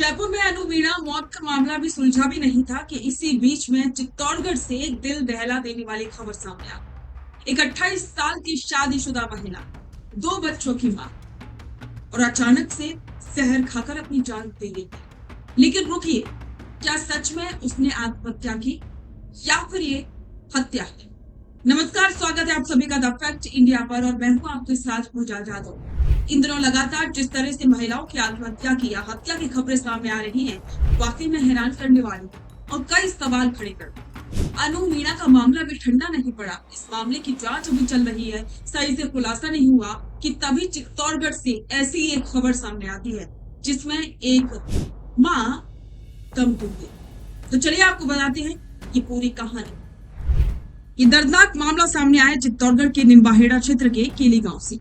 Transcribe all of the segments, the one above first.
जयपुर में अनु मीणा मौत का मामला भी सुलझा भी नहीं था कि इसी बीच में चित्तौड़गढ़ से एक दिल दहला देने वाली खबर सामने आ गई। एक 28 साल की शादीशुदा महिला, 2 बच्चों की मां और अचानक से जहर खाकर अपनी जान दे ली। लेकिन रुकिए, क्या सच में उसने आत्महत्या की या फिर ये हत्या है? नमस्कार, स्वागत है आप सभी का द फैक्ट इंडिया पर और मैं हूं आपके साथ पूजा जादव। इन दिनों लगातार जिस तरह से महिलाओं की आत्महत्या की या हत्या की खबरें सामने आ रही हैं, वाकई में हैरान करने वाली और कई सवाल खड़े कर। अनु मीणा का मामला भी ठंडा नहीं पड़ा। इस मामले की जांच अभी चल रही है, सही से खुलासा नहीं हुआ कि तभी चित्तौड़गढ़ से ऐसी एक खबर सामने आती है जिसमें एक माँ दम तोड़ गई। तो चलिए आपको बताते हैं ये पूरी कहानी। ये दर्दनाक मामला सामने आया चित्तौड़गढ़ के निम्बाहेड़ा क्षेत्र के केली गांव से।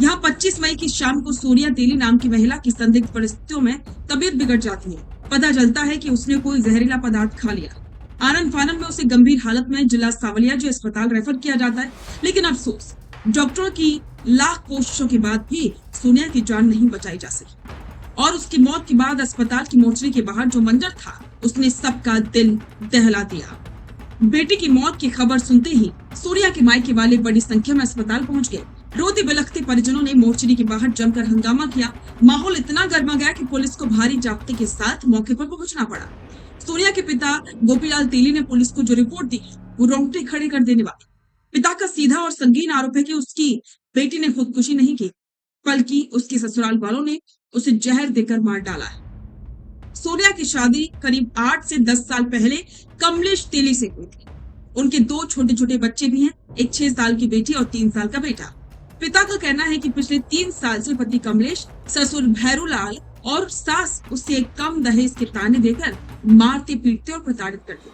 यहाँ 25 मई की शाम को सोनिया तेली नाम की महिला की संदिग्ध परिस्थितियों में तबीयत बिगड़ जाती है। पता चलता है कि उसने कोई जहरीला पदार्थ खा लिया। आनन फानन में उसे गंभीर हालत में जिला सावलिया जो अस्पताल रेफर किया जाता है, लेकिन अफसोस डॉक्टरों की लाख कोशिशों के बाद भी सोनिया की जान नहीं बचाई जा सकी और उसकी मौत के बाद अस्पताल की मोर्चरी के बाहर जो मंजर था उसने सबका दिल दहला दिया। बेटी की मौत की खबर सुनते ही सोनिया के मायके वाले बड़ी संख्या में अस्पताल पहुंच गए। रोते बिलखते परिजनों ने मोर्चरी के बाहर जमकर हंगामा किया। माहौल इतना गर्मा गया कि पुलिस को भारी जाब्ते के साथ मौके पर पहुंचना पड़ा। सोनिया के पिता गोपीलाल तेली ने पुलिस को जो रिपोर्ट दी वो रोंगटे खड़े कर देने वाली। पिता का सीधा और संगीन आरोप है कि उसकी बेटी ने खुदकुशी नहीं की, बल्कि उसके ससुराल वालों ने उसे जहर देकर मार डाला है। सोनिया की शादी करीब 8 से 10 साल पहले कमलेश तेली से हुई थी। उनके 2 छोटे छोटे बच्चे भी हैं, एक 6 साल की बेटी और 3 साल का बेटा। पिता का कहना है कि पिछले 3 साल से पति कमलेश, ससुर भैरूलाल और सास उससे एक कम दहेज के ताने देकर मारते पीटते और प्रताड़ित करते।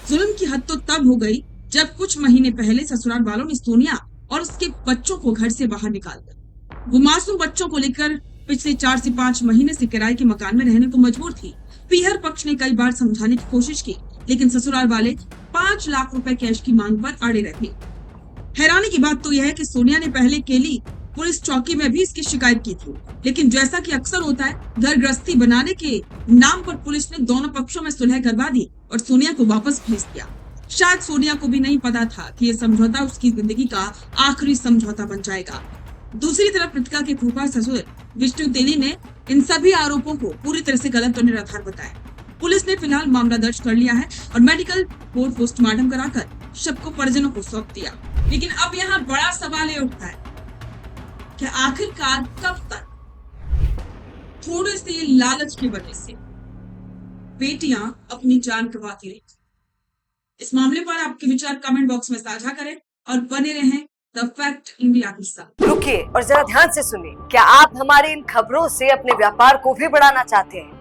जुल्म की हद तो तब हो गई जब कुछ महीने पहले ससुराल वालों ने सोनिया और उसके बच्चों को घर से बाहर निकाल दिया। वो मासूम बच्चों को लेकर पिछले 4 से 5 महीने से किराए के मकान में रहने को मजबूर थी। पीहर पक्ष ने कई बार समझाने की कोशिश की, लेकिन ससुराल वाले 5 लाख रुपए कैश की मांग पर अड़े रहे। हैरानी की बात तो यह है कि सोनिया ने पहले केली पुलिस चौकी में भी इसकी शिकायत की थी, लेकिन जैसा कि अक्सर होता है, घर गृहस्थी बनाने के नाम पर पुलिस ने दोनों पक्षों में सुलह करवा दी और सोनिया को वापस भेज दिया। शायद सोनिया को भी नहीं पता था कि यह समझौता उसकी जिंदगी का आखिरी समझौता बन जाएगा। दूसरी तरफ मृतका के फूफा ससुर विष्णु तेली ने इन सभी आरोपों को पूरी तरह से गलत और निराधार बताया। पुलिस ने फिलहाल मामला दर्ज कर लिया है और मेडिकल बोर्ड पोस्टमार्टम कराकर शव को परिजनों को सौंप दिया। लेकिन अब यहाँ बड़ा सवाल ये उठता है कि आखिरकार कब तक थोड़े से लालच की वजह से बेटियां अपनी जान गंवाती रही। इस मामले पर आपके विचार कमेंट बॉक्स में साझा करें और बने रहें द फैक्ट इंडिया के साथ। रुकिए और जरा ध्यान से सुनिए। क्या आप हमारी इन खबरों से अपने व्यापार को भी बढ़ाना चाहते हैं?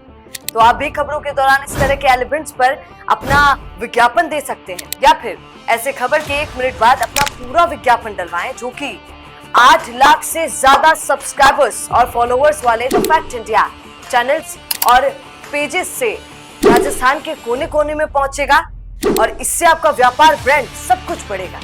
तो आप भी खबरों के दौरान इस तरह के एलिमेंट्स पर अपना विज्ञापन दे सकते हैं, या फिर ऐसे खबर के 1 मिनट बाद अपना पूरा विज्ञापन डलवाएं, जो कि 8 लाख से ज्यादा सब्सक्राइबर्स और फॉलोअर्स वाले द फैक्ट इंडिया चैनल्स और पेजेस से राजस्थान के कोने कोने में पहुंचेगा और इससे आपका व्यापार, ब्रांड सब कुछ बढ़ेगा।